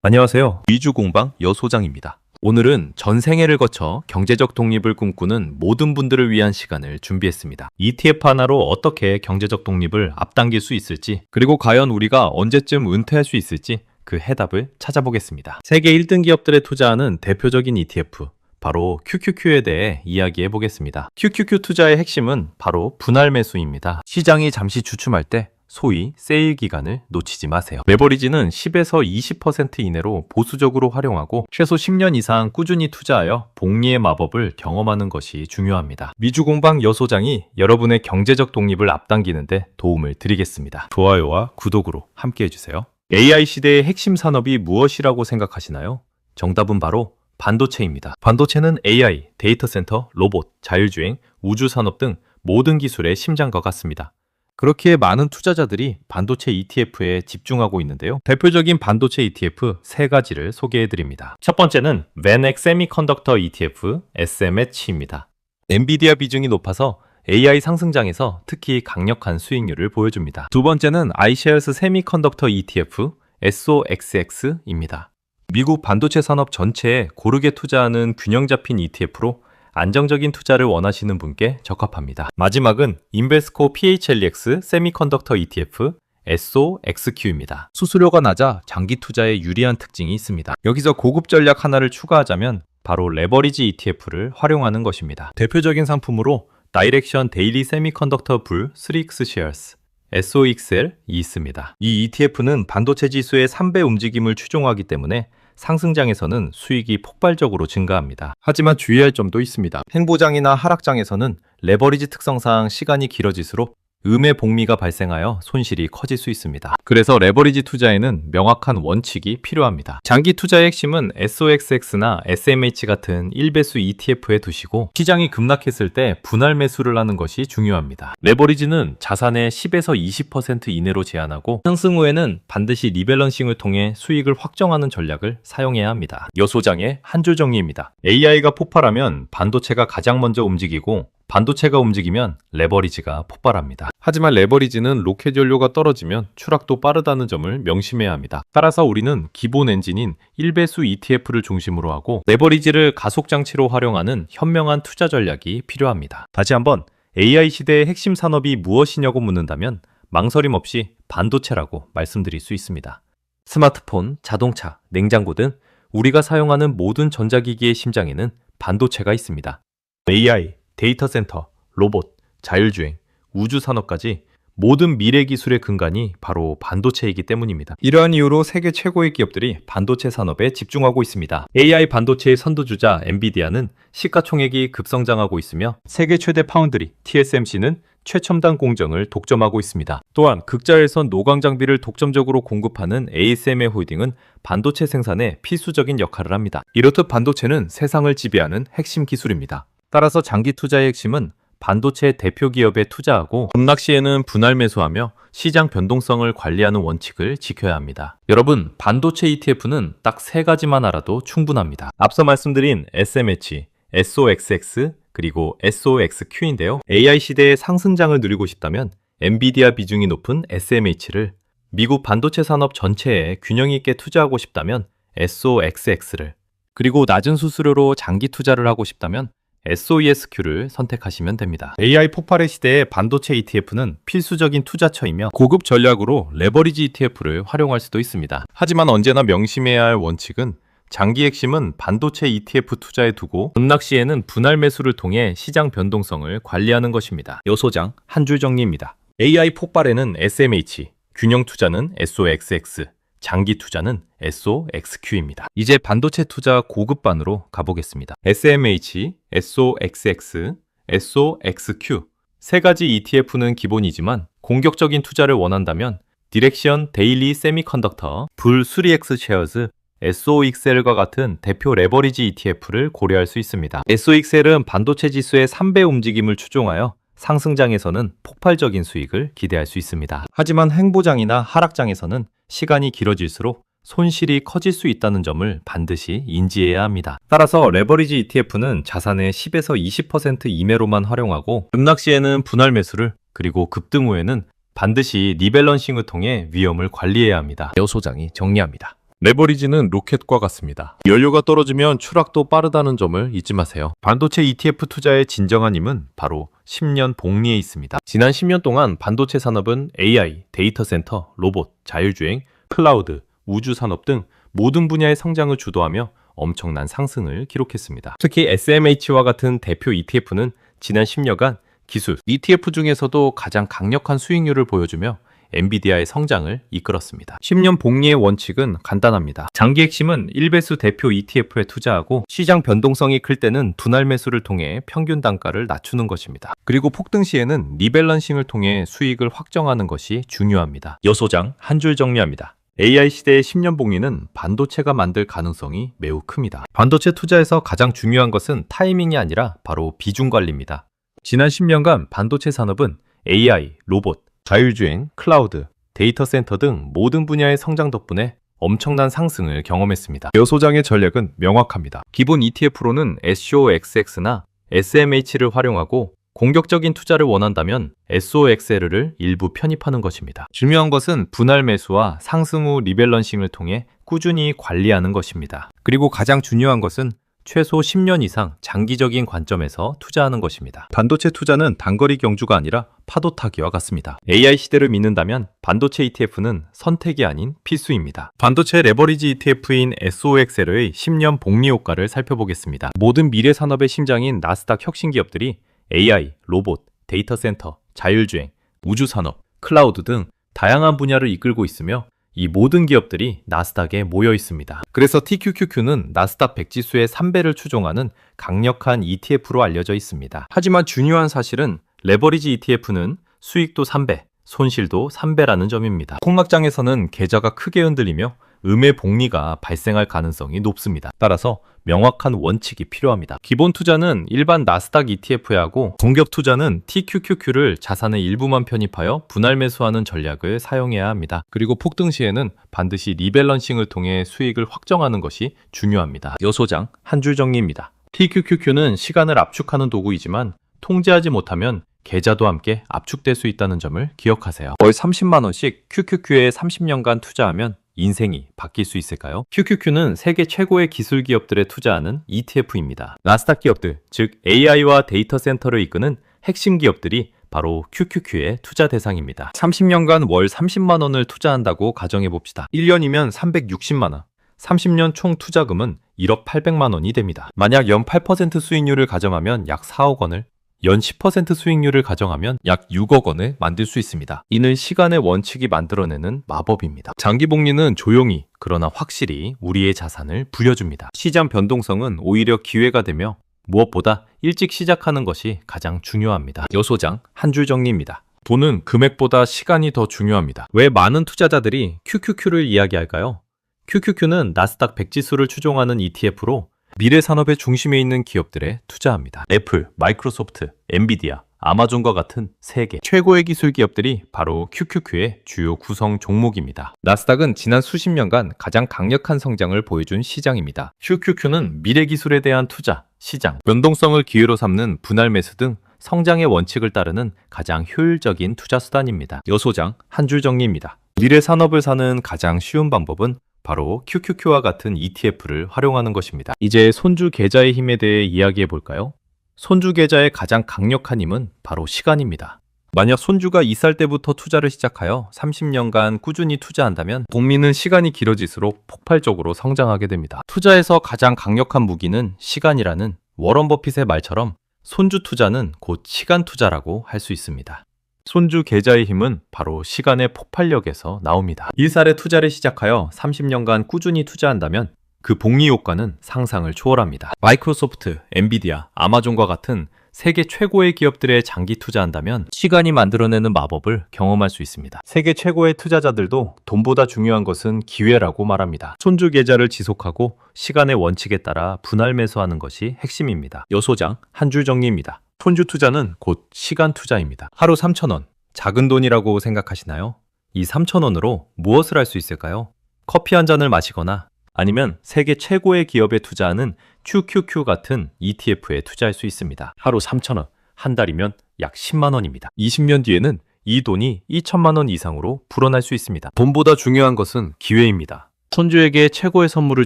안녕하세요. 위주공방 여소장입니다. 오늘은 전생애를 거쳐 경제적 독립을 꿈꾸는 모든 분들을 위한 시간을 준비했습니다. ETF 하나로 어떻게 경제적 독립을 앞당길 수 있을지, 그리고 과연 우리가 언제쯤 은퇴할 수 있을지 그 해답을 찾아보겠습니다. 세계 1등 기업들에 투자하는 대표적인 ETF, 바로 QQQ에 대해 이야기해 보겠습니다. QQQ 투자의 핵심은 바로 분할 매수입니다. 시장이 잠시 주춤할 때 소위 세일 기간을 놓치지 마세요. 레버리지는 10에서 20% 이내로 보수적으로 활용하고 최소 10년 이상 꾸준히 투자하여 복리의 마법을 경험하는 것이 중요합니다. 미주공방 여소장이 여러분의 경제적 독립을 앞당기는데 도움을 드리겠습니다. 좋아요와 구독으로 함께 해주세요. AI 시대의 핵심 산업이 무엇이라고 생각하시나요? 정답은 바로 반도체입니다. 반도체는 AI, 데이터 센터, 로봇, 자율주행, 우주 산업 등 모든 기술의 심장과 같습니다. 그렇기에 많은 투자자들이 반도체 ETF에 집중하고 있는데요. 대표적인 반도체 ETF 세 가지를 소개해드립니다. 첫 번째는 VanEck 세미컨덕터 ETF SMH입니다. 엔비디아 비중이 높아서 AI 상승장에서 특히 강력한 수익률을 보여줍니다. 두 번째는 iShares 세미컨덕터 ETF SOXX입니다. 미국 반도체 산업 전체에 고르게 투자하는 균형 잡힌 ETF로 안정적인 투자를 원하시는 분께 적합합니다. 마지막은 인베스코 PHLEX 세미컨덕터 ETF SOXQ입니다. 수수료가 낮아 장기 투자에 유리한 특징이 있습니다. 여기서 고급 전략 하나를 추가하자면 바로 레버리지 ETF를 활용하는 것입니다. 대표적인 상품으로 다이렉션 데일리 세미컨덕터 불 3X 쉐어스 SOXL이 있습니다. 이 ETF는 반도체 지수의 3배 움직임을 추종하기 때문에 상승장에서는 수익이 폭발적으로 증가합니다. 하지만 주의할 점도 있습니다. 횡보장이나 하락장에서는 레버리지 특성상 시간이 길어질수록 음의 복리가 발생하여 손실이 커질 수 있습니다. 그래서 레버리지 투자에는 명확한 원칙이 필요합니다. 장기 투자의 핵심은 SOXX나 SMH 같은 1배수 ETF에 두시고 시장이 급락했을 때 분할 매수를 하는 것이 중요합니다. 레버리지는 자산의 10에서 20% 이내로 제한하고 상승 후에는 반드시 리밸런싱을 통해 수익을 확정하는 전략을 사용해야 합니다. 여소장의 한 줄 정리입니다. AI가 폭발하면 반도체가 가장 먼저 움직이고 반도체가 움직이면 레버리지가 폭발합니다. 하지만 레버리지는 로켓 연료가 떨어지면 추락도 빠르다는 점을 명심해야 합니다. 따라서 우리는 기본 엔진인 1배수 ETF를 중심으로 하고 레버리지를 가속장치로 활용하는 현명한 투자 전략이 필요합니다. 다시 한번 AI 시대의 핵심 산업이 무엇이냐고 묻는다면 망설임 없이 반도체라고 말씀드릴 수 있습니다. 스마트폰, 자동차, 냉장고 등 우리가 사용하는 모든 전자기기의 심장에는 반도체가 있습니다. AI, 데이터 센터, 로봇, 자율주행, 우주 산업까지 모든 미래 기술의 근간이 바로 반도체이기 때문입니다. 이러한 이유로 세계 최고의 기업들이 반도체 산업에 집중하고 있습니다. AI 반도체의 선두주자 엔비디아는 시가총액이 급성장하고 있으며 세계 최대 파운드리 TSMC는 최첨단 공정을 독점하고 있습니다. 또한 극자일선 노광 장비를 독점적으로 공급하는 ASML 홀딩은 반도체 생산에 필수적인 역할을 합니다. 이렇듯 반도체는 세상을 지배하는 핵심 기술입니다. 따라서 장기 투자의 핵심은 반도체 대표 기업에 투자하고 급락 시에는 분할 매수하며 시장 변동성을 관리하는 원칙을 지켜야 합니다. 여러분, 반도체 ETF는 딱 세 가지만 알아도 충분합니다. 앞서 말씀드린 SMH, SOXX, 그리고 SOXQ인데요. AI 시대의 상승장을 누리고 싶다면 엔비디아 비중이 높은 SMH를, 미국 반도체 산업 전체에 균형 있게 투자하고 싶다면 SOXX를, 그리고 낮은 수수료로 장기 투자를 하고 싶다면 SOESQ를 선택하시면 됩니다. AI 폭발의 시대에 반도체 ETF는 필수적인 투자처이며 고급 전략으로 레버리지 ETF를 활용할 수도 있습니다. 하지만 언제나 명심해야 할 원칙은 장기 핵심은 반도체 ETF 투자에 두고 급락 시에는 분할 매수를 통해 시장 변동성을 관리하는 것입니다. 여소장 한 줄 정리입니다. AI 폭발에는 SMH, 균형 투자는 SOXX, 장기 투자는 SOXQ입니다. 이제 반도체 투자 고급반으로 가보겠습니다. SMH, SOXX, SOXQ 세 가지 ETF는 기본이지만 공격적인 투자를 원한다면 디렉션 데일리 세미컨덕터, 불 3X 쉐어즈, SOXL과 같은 대표 레버리지 ETF를 고려할 수 있습니다. SOXL은 반도체 지수의 3배 움직임을 추종하여 상승장에서는 폭발적인 수익을 기대할 수 있습니다. 하지만 횡보장이나 하락장에서는 시간이 길어질수록 손실이 커질 수 있다는 점을 반드시 인지해야 합니다. 따라서 레버리지 ETF는 자산의 10에서 20% 이내로만 활용하고 급락 시에는 분할 매수를, 그리고 급등 후에는 반드시 리밸런싱을 통해 위험을 관리해야 합니다. 여소장이 정리합니다. 레버리지는 로켓과 같습니다. 연료가 떨어지면 추락도 빠르다는 점을 잊지 마세요. 반도체 ETF 투자의 진정한 힘은 바로 10년 복리에 있습니다. 지난 10년 동안 반도체 산업은 AI, 데이터 센터, 로봇, 자율주행, 클라우드, 우주 산업 등 모든 분야의 성장을 주도하며 엄청난 상승을 기록했습니다. 특히 SMH와 같은 대표 ETF는 지난 10년간 기술 ETF 중에서도 가장 강력한 수익률을 보여주며 엔비디아의 성장을 이끌었습니다. 10년 복리의 원칙은 간단합니다. 장기 핵심은 1배수 대표 ETF에 투자하고 시장 변동성이 클 때는 분할 매수를 통해 평균 단가를 낮추는 것입니다. 그리고 폭등 시에는 리밸런싱을 통해 수익을 확정하는 것이 중요합니다. 여소장 한 줄 정리합니다. AI 시대의 10년 복리는 반도체가 만들 가능성이 매우 큽니다. 반도체 투자에서 가장 중요한 것은 타이밍이 아니라 바로 비중 관리입니다. 지난 10년간 반도체 산업은 AI, 로봇, 자율주행, 클라우드, 데이터 센터 등 모든 분야의 성장 덕분에 엄청난 상승을 경험했습니다. 여소장의 전략은 명확합니다. 기본 ETF로는 SOXX나 SMH를 활용하고 공격적인 투자를 원한다면 SOXL을 일부 편입하는 것입니다. 중요한 것은 분할 매수와 상승 후 리밸런싱을 통해 꾸준히 관리하는 것입니다. 그리고 가장 중요한 것은 최소 10년 이상 장기적인 관점에서 투자하는 것입니다. 반도체 투자는 단거리 경주가 아니라 파도 타기와 같습니다. AI 시대를 믿는다면 반도체 ETF는 선택이 아닌 필수입니다. 반도체 레버리지 ETF인 SOXL의 10년 복리 효과를 살펴보겠습니다. 모든 미래 산업의 심장인 나스닥 혁신 기업들이 AI, 로봇, 데이터 센터, 자율주행, 우주 산업, 클라우드 등 다양한 분야를 이끌고 있으며 이 모든 기업들이 나스닥에 모여 있습니다. 그래서 TQQQ는 나스닥 100지수의 3배를 추종하는 강력한 ETF로 알려져 있습니다. 하지만 중요한 사실은 레버리지 ETF는 수익도 3배, 손실도 3배라는 점입니다. 폭락장에서는 계좌가 크게 흔들리며 음의 복리가 발생할 가능성이 높습니다. 따라서 명확한 원칙이 필요합니다. 기본 투자는 일반 나스닥 ETF에 하고 공격 투자는 TQQQ를 자산의 일부만 편입하여 분할 매수하는 전략을 사용해야 합니다. 그리고 폭등 시에는 반드시 리밸런싱을 통해 수익을 확정하는 것이 중요합니다. 여소장 한 줄 정리입니다. TQQQ는 시간을 압축하는 도구이지만 통제하지 못하면 계좌도 함께 압축될 수 있다는 점을 기억하세요. 월 30만 원씩 QQQ에 30년간 투자하면 인생이 바뀔 수 있을까요? QQQ는 세계 최고의 기술 기업들에 투자하는 ETF입니다. 나스닥 기업들, 즉 AI와 데이터 센터를 이끄는 핵심 기업들이 바로 QQQ의 투자 대상입니다. 30년간 월 30만 원을 투자한다고 가정해 봅시다. 1년이면 360만 원. 30년 총 투자금은 1억 800만 원이 됩니다. 만약 연 8% 수익률을 가정하면 약 4억 원을, 연 10% 수익률을 가정하면 약 6억 원을 만들 수 있습니다. 이는 시간의 원칙이 만들어내는 마법입니다. 장기 복리는 조용히 그러나 확실히 우리의 자산을 불려줍니다. 시장 변동성은 오히려 기회가 되며 무엇보다 일찍 시작하는 것이 가장 중요합니다. 여소장 한 줄 정리입니다. 돈은 금액보다 시간이 더 중요합니다. 왜 많은 투자자들이 QQQ를 이야기할까요? QQQ는 나스닥 100지수를 추종하는 ETF로 미래 산업의 중심에 있는 기업들에 투자합니다. 애플, 마이크로소프트, 엔비디아, 아마존과 같은 세계 최고의 기술 기업들이 바로 QQQ의 주요 구성 종목입니다. 나스닥은 지난 수십 년간 가장 강력한 성장을 보여준 시장입니다. QQQ는 미래 기술에 대한 투자, 시장, 변동성을 기회로 삼는 분할 매수 등 성장의 원칙을 따르는 가장 효율적인 투자 수단입니다. 여소장 한 줄 정리입니다. 미래 산업을 사는 가장 쉬운 방법은 바로 QQQ와 같은 ETF를 활용하는 것입니다. 이제 손주 계좌의 힘에 대해 이야기해 볼까요? 손주 계좌의 가장 강력한 힘은 바로 시간입니다. 만약 손주가 2살 때부터 투자를 시작하여 30년간 꾸준히 투자한다면 복리는 시간이 길어질수록 폭발적으로 성장하게 됩니다. 투자에서 가장 강력한 무기는 시간이라는 워런 버핏의 말처럼 손주 투자는 곧 시간 투자라고 할 수 있습니다. 손주 계좌의 힘은 바로 시간의 폭발력에서 나옵니다. 1살에 투자를 시작하여 30년간 꾸준히 투자한다면 그 복리 효과는 상상을 초월합니다. 마이크로소프트, 엔비디아, 아마존과 같은 세계 최고의 기업들에 장기 투자한다면 시간이 만들어내는 마법을 경험할 수 있습니다. 세계 최고의 투자자들도 돈보다 중요한 것은 기회라고 말합니다. 손주 계좌를 지속하고 시간의 원칙에 따라 분할 매수하는 것이 핵심입니다. 여소장 한 줄 정리입니다. 손주 투자는 곧 시간 투자입니다. 하루 3,000원, 작은 돈이라고 생각하시나요? 이 3,000원으로 무엇을 할 수 있을까요? 커피 한 잔을 마시거나 아니면 세계 최고의 기업에 투자하는 QQQ 같은 ETF에 투자할 수 있습니다. 하루 3,000원, 한 달이면 약 10만 원입니다. 20년 뒤에는 이 돈이 2천만 원 이상으로 불어날 수 있습니다. 돈보다 중요한 것은 기회입니다. 손주에게 최고의 선물을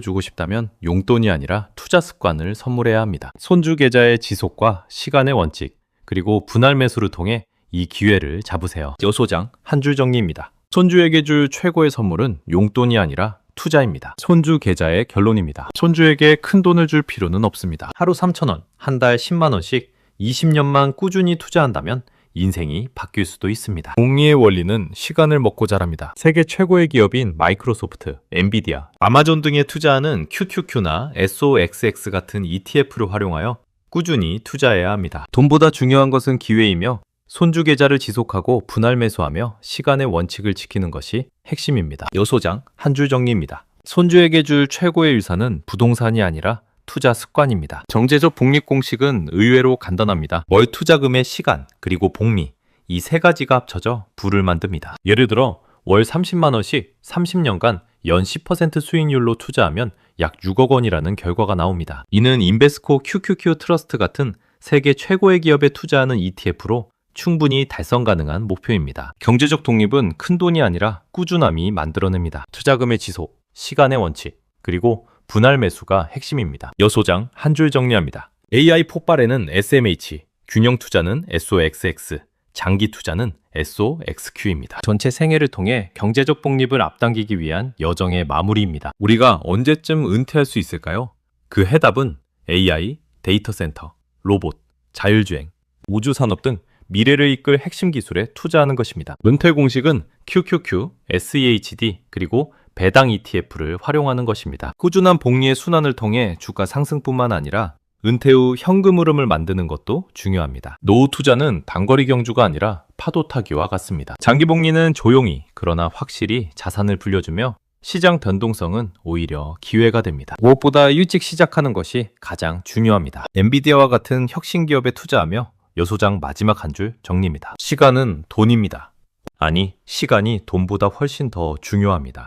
주고 싶다면 용돈이 아니라 투자 습관을 선물해야 합니다. 손주 계좌의 지속과 시간의 원칙, 그리고 분할 매수를 통해 이 기회를 잡으세요. 여소장 한 줄 정리입니다. 손주에게 줄 최고의 선물은 용돈이 아니라 투자입니다. 손주 계좌의 결론입니다. 손주에게 큰 돈을 줄 필요는 없습니다. 하루 3,000원, 한 달 10만 원씩 20년만 꾸준히 투자한다면 인생이 바뀔 수도 있습니다. 복리의 원리는 시간을 먹고 자랍니다. 세계 최고의 기업인 마이크로소프트, 엔비디아, 아마존 등에 투자하는 QQQ나 SOXX 같은 ETF를 활용하여 꾸준히 투자해야 합니다. 돈보다 중요한 것은 기회이며 손주 계좌를 지속하고 분할 매수하며 시간의 원칙을 지키는 것이 핵심입니다. 여소장 한 줄 정리입니다. 손주에게 줄 최고의 유산은 부동산이 아니라 투자 습관입니다. 정제적 복리 공식은 의외로 간단합니다. 월 투자금의 시간, 그리고 복리, 이 세 가지가 합쳐져 부를 만듭니다. 예를 들어 월 30만 원씩 30년간 연 10% 수익률로 투자하면 약 6억 원이라는 결과가 나옵니다. 이는 인베스코 QQQ 트러스트 같은 세계 최고의 기업에 투자하는 ETF로 충분히 달성 가능한 목표입니다. 경제적 독립은 큰 돈이 아니라 꾸준함이 만들어냅니다. 투자금의 지속, 시간의 원칙, 그리고 분할 매수가 핵심입니다. 여소장 한 줄 정리합니다. AI 폭발에는 SMH, 균형 투자는 SOXX, 장기 투자는 SOXQ입니다. 전체 생애를 통해 경제적 복립을 앞당기기 위한 여정의 마무리입니다. 우리가 언제쯤 은퇴할 수 있을까요? 그 해답은 AI, 데이터 센터, 로봇, 자율주행, 우주산업 등 미래를 이끌 핵심 기술에 투자하는 것입니다. 은퇴 공식은 QQQ, SEHD, 그리고 배당 ETF를 활용하는 것입니다. 꾸준한 복리의 순환을 통해 주가 상승뿐만 아니라 은퇴 후 현금 흐름을 만드는 것도 중요합니다. 노후 투자는 단거리 경주가 아니라 파도 타기와 같습니다. 장기 복리는 조용히 그러나 확실히 자산을 불려주며 시장 변동성은 오히려 기회가 됩니다. 무엇보다 일찍 시작하는 것이 가장 중요합니다. 엔비디아와 같은 혁신 기업에 투자하며 여소장 마지막 한 줄 정리입니다. 시간은 돈입니다. 아니, 시간이 돈보다 훨씬 더 중요합니다.